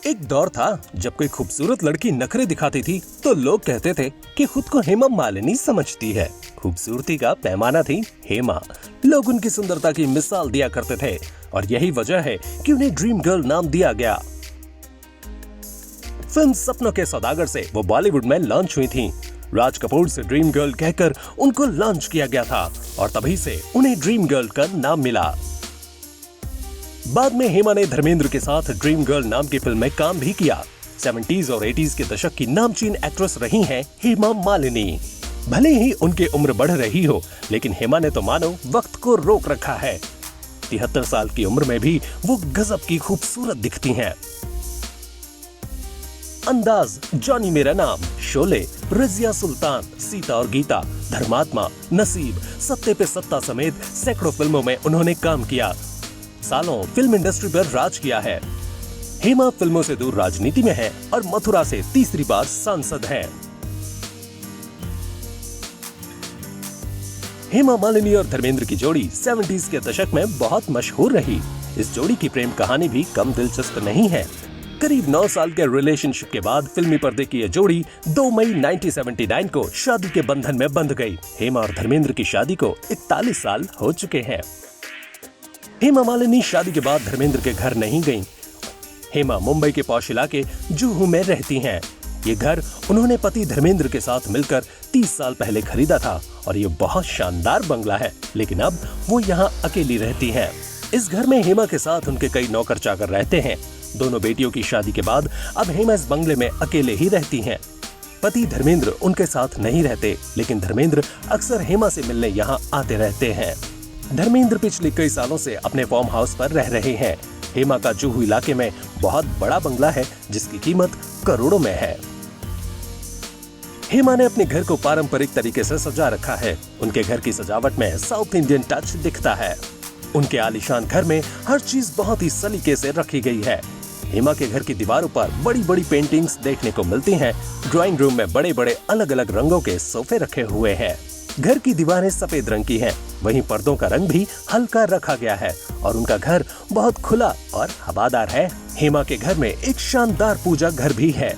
एक दौर था जब कोई खूबसूरत लड़की नखरे दिखाती थी तो लोग कहते थे कि खुद को हेमा मालिनी समझती है। खूबसूरती का पैमाना थी हेमा। लोग उनकी सुंदरता की मिसाल दिया करते थे और यही वजह है कि उन्हें ड्रीम गर्ल नाम दिया गया। फिल्म सपनों के सौदागर से वो बॉलीवुड में लॉन्च हुई थीं। राज कपूर से ड्रीम गर्ल कहकर उनको लॉन्च किया गया था और तभी से उन्हें ड्रीम गर्ल का नाम मिला। बाद में हेमा ने धर्मेंद्र के साथ ड्रीम गर्ल नाम की फिल्म में काम भी किया। 70s और 80s के दशक की नामचीन एक्ट्रेस रही हैं हेमा मालिनी। भले ही उनकी उम्र बढ़ रही हो, लेकिन हेमा ने तो मानो वक्त को रोक रखा है। 73 साल की उम्र में भी वो गजब की खूबसूरत दिखती हैं। अंदाज, जॉनी मेरा नाम, शोले, रजिया सुल्तान, सीता और गीता, धर्मात्मा, नसीब, सत्ते पे सत्ता समेत सैकड़ों फिल्मों में उन्होंने काम किया। सालों फिल्म इंडस्ट्री पर राज किया है। हेमा फिल्मों से दूर राजनीति में है और मथुरा से तीसरी बार सांसद है। हेमा मालिनी और धर्मेंद्र की जोड़ी 70s के दशक में बहुत मशहूर रही। इस जोड़ी की प्रेम कहानी भी कम दिलचस्प नहीं है। करीब 9 साल के रिलेशनशिप के बाद फिल्मी पर्दे की यह जोड़ी 2 मई 1979 को शादी के बंधन में बंध गई। हेमा और धर्मेंद्र की शादी को 41 साल हो चुके हैं। हेमा मालिनी शादी के बाद धर्मेंद्र के घर नहीं गईं। हेमा मुंबई के पॉश इलाके जुहू में रहती हैं। ये घर उन्होंने पति धर्मेंद्र के साथ मिलकर 30 साल पहले खरीदा था और ये बहुत शानदार बंगला है, लेकिन अब वो यहाँ अकेली रहती हैं। इस घर में हेमा के साथ उनके कई नौकर चाकर रहते हैं। दोनों बेटियों की शादी के बाद अब हेमा इस बंगले में अकेले ही रहती हैं। पति धर्मेंद्र उनके साथ नहीं रहते, लेकिन धर्मेंद्र अक्सर हेमा से मिलने यहाँ आते रहते हैं। धर्मेंद्र पिछले कई सालों से अपने फार्म हाउस पर रह रहे हैं। हेमा का जुहू इलाके में बहुत बड़ा बंगला है जिसकी कीमत करोड़ों में है। हेमा ने अपने घर को पारंपरिक तरीके से सजा रखा है। उनके घर की सजावट में साउथ इंडियन टच दिखता है। उनके आलीशान घर में हर चीज बहुत ही सलीके से रखी गई है। हेमा के घर की दीवारों पर बड़ी बड़ी पेंटिंग्स देखने को मिलती हैं। ड्राइंग रूम में बड़े बड़े अलग अलग रंगों के सोफे रखे हुए हैं। घर की दीवारें सफेद रंग की हैं। वहीं पर्दों का रंग भी हल्का रखा गया है और उनका घर बहुत खुला और हवादार है। हेमा के घर में एक शानदार पूजा घर भी है।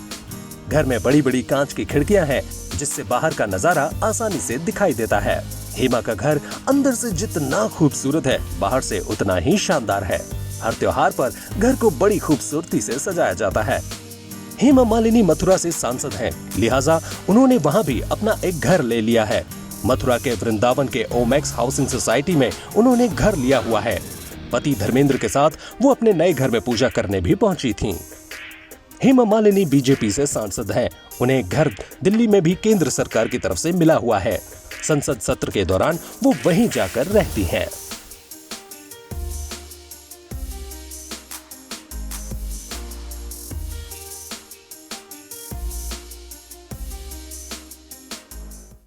घर में बड़ी बड़ी कांच की खिड़कियां हैं जिससे बाहर का नजारा आसानी से दिखाई देता है। हेमा का घर अंदर से जितना खूबसूरत है, बाहर से उतना ही शानदार है। हर त्योहार पर घर को बड़ी खूबसूरती से सजाया जाता है। हेमा मालिनी मथुरा से सांसद हैं, लिहाजा उन्होंने वहां भी अपना एक घर ले लिया है। मथुरा के वृंदावन के ओमैक्स हाउसिंग सोसाइटी में उन्होंने घर लिया हुआ है। पति धर्मेंद्र के साथ वो अपने नए घर में पूजा करने भी पहुंची थीं। हेमा मालिनी बीजेपी से सांसद हैं। उन्हें घर दिल्ली में भी केंद्र सरकार की तरफ से मिला हुआ है। संसद सत्र के दौरान वो वहीं जाकर रहती हैं।